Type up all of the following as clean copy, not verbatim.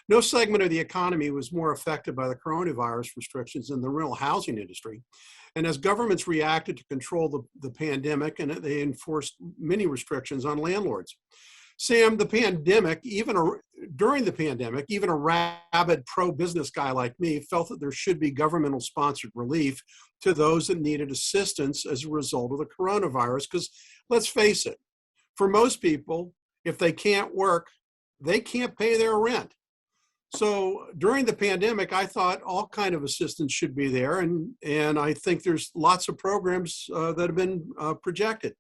No segment of the economy was more affected by the coronavirus restrictions than the rental housing industry. And as governments reacted to control the pandemic, and they enforced many restrictions on landlords. Sam, during the pandemic, even a rabid pro-business guy like me felt that there should be governmental sponsored relief to those that needed assistance as a result of the coronavirus. Because let's face it, for most people, if they can't work, they can't pay their rent. So during the pandemic, I thought all kind of assistance should be there. And I think there's lots of programs that have been projected.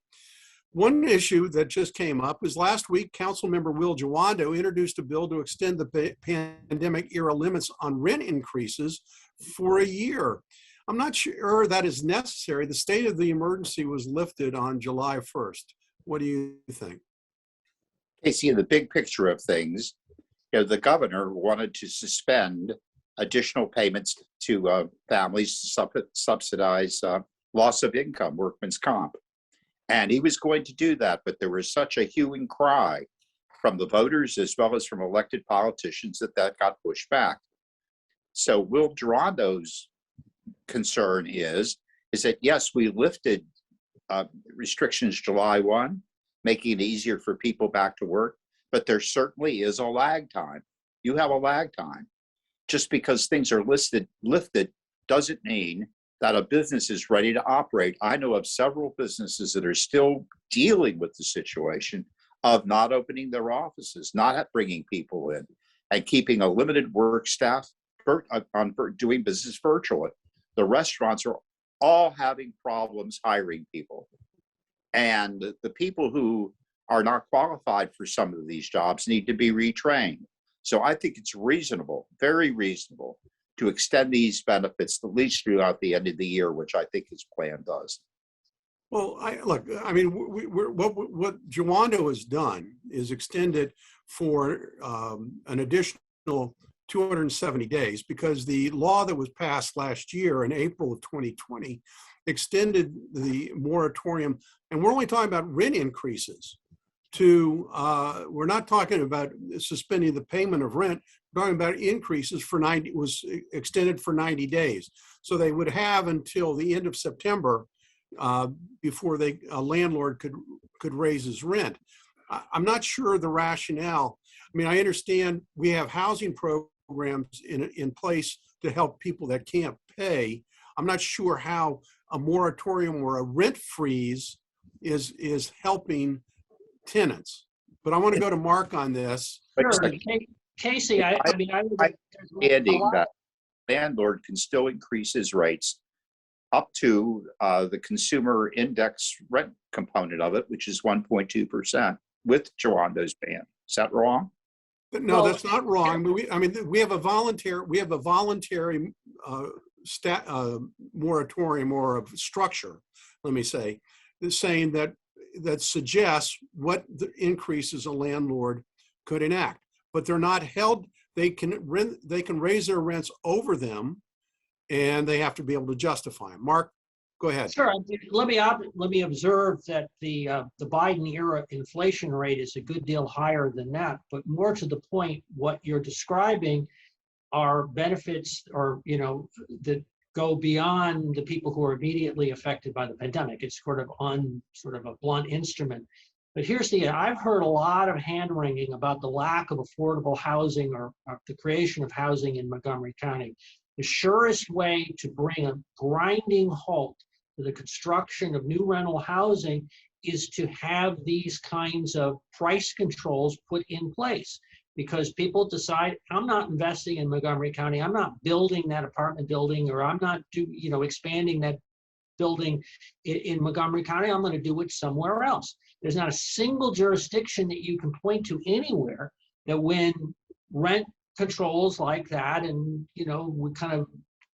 One issue that just came up was last week, Councilmember Will Jawando introduced a bill to extend the pandemic era limits on rent increases for a year. I'm not sure that is necessary. The state of the emergency was lifted on July 1st. What do you think? Casey, in the big picture of things, the governor wanted to suspend additional payments to families to subsidize loss of income, workman's comp. And he was going to do that, but there was such a hue and cry from the voters as well as from elected politicians that got pushed back. So Will Jawando's concern is that, yes, we lifted restrictions July 1, making it easier for people back to work, but there certainly is a lag time. You have a lag time. Just because things are lifted doesn't mean that a business is ready to operate. I know of several businesses that are still dealing with the situation of not opening their offices, not bringing people in, and keeping a limited work staff on doing business virtually. The restaurants are all having problems hiring people. And the people who are not qualified for some of these jobs need to be retrained. So I think it's reasonable, very reasonable, to extend these benefits at least throughout the end of the year, which I think his plan does. Well, what Jawando has done is extended for an additional 270 days, because the law that was passed last year in April of 2020 extended the moratorium, and we're only talking about rent increases to, we're not talking about suspending the payment of rent. We're talking about increases was extended for 90 days. So they would have until the end of September before a landlord could raise his rent. I'm not sure the rationale. I mean, I understand we have housing programs in place to help people that can't pay. I'm not sure how a moratorium or a rent freeze is helping tenants. But I want to go to Mark on this. Sure. Casey, I mean, understanding that landlord can still increase his rates up to the consumer index rent component of it, which is 1.2% with Jawando's ban. Is that wrong? No, that's not wrong. We have a voluntary moratorium or a structure, let me say, saying that suggests what the increases a landlord could enact, but they're not held. They can raise their rents over them, and they have to be able to justify them. Mark, go ahead. Sure. Let me observe that the Biden era inflation rate is a good deal higher than that, but more to the point, what you're describing are benefits that go beyond the people who are immediately affected by the pandemic. It's sort of a blunt instrument. But I've heard a lot of hand-wringing about the lack of affordable housing or the creation of housing in Montgomery County. The surest way to bring a grinding halt to the construction of new rental housing is to have these kinds of price controls put in place, because people decide, I'm not investing in Montgomery County, I'm not building that apartment building, or I'm not expanding that building in Montgomery County, I'm going to do it somewhere else. There's not a single jurisdiction that you can point to anywhere that when rent controls like that, and we kind of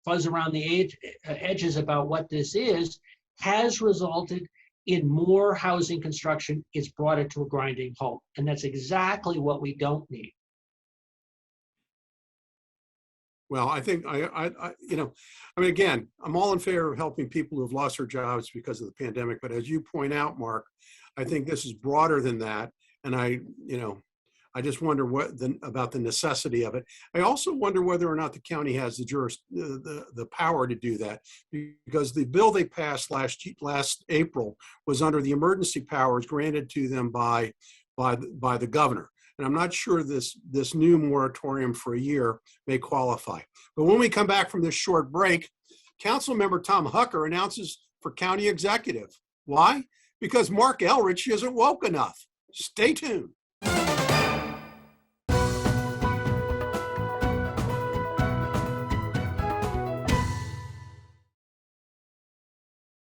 fuzz around the edges about what this is, has resulted in more housing construction. It's brought it to a grinding halt, and that's exactly what we don't need. Well, I think again, I'm all in favor of helping people who have lost their jobs because of the pandemic. But as you point out, Mark, I think this is broader than that, and I I just wonder about the necessity of it. I also wonder whether or not the county has the power to do that, because the bill they passed last April was under the emergency powers granted to them by the governor. And I'm not sure this new moratorium for a year may qualify. But when we come back from this short break, Councilmember Tom Hucker announces for county executive. Why? Because Mark Elrich isn't woke enough. Stay tuned.